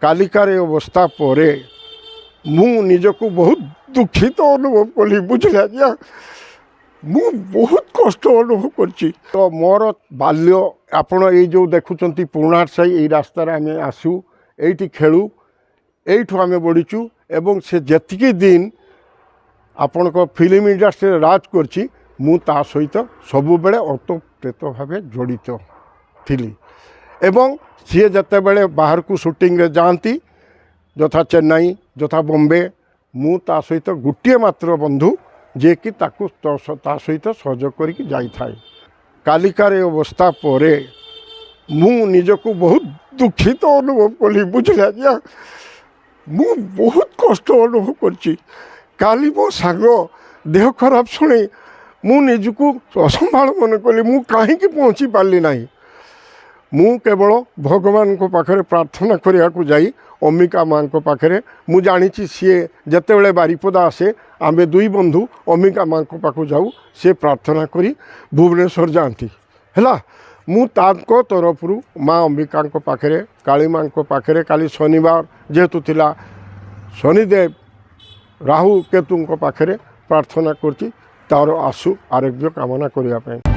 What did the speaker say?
कालिकार अवस्था पर मु निजको बहुत दुखित अनुभव कली बुझले आज्ञा मु बहुत कष्ट अनुभव करछि। तो मोर बाल्य आपण ये जो देखुंत पुरुणाट साई ये रास्तार आम आसू ये खेलु यू आम बढ़ीचु एवं से जेतिकी दिन आपण को फिल्म इंडस्ट्री राज करछि मु ता सहित सबु बेले ओतप्रोत भाव जड़ित थिली एवं सी जते बेले बाहर को शूटिंग रे जाती यथा चेन्नई यथा बॉम्बे मु ता सहित गोटे मात्र बंधु जे कि ताकू ता सहित सहयोग करके जाई थाए। कालिकार अवस्था पर मु निजको बहुत दुखित अनुभव कली बुझले आज्ञा मु बहुत कष्ट अनुभव करछि। काली मो सांग देह खराब शुणी मु निजको असंभाल मन कली मु कहीं पहुँची पार्ली नहीं। मु केवल भगवान को पाखरे प्रार्थना करिया को जाई अम्बिका माँ को पाखरे मु जानी सी जिते बड़े बारिपदा आसे आमे दुई बंधु अम्बिका माँ को पाखु जाऊ सी प्रार्थना करी भुवनेश्वर जाती है। मु ताको तरफ माँ अंबिका पाखरे काली माँ को पाखरे काली शनिवार जेहेतु थिला शनिदेव राहु केतु पाखरे प्रार्थना करती तार आशु आरोग्य कामना करने।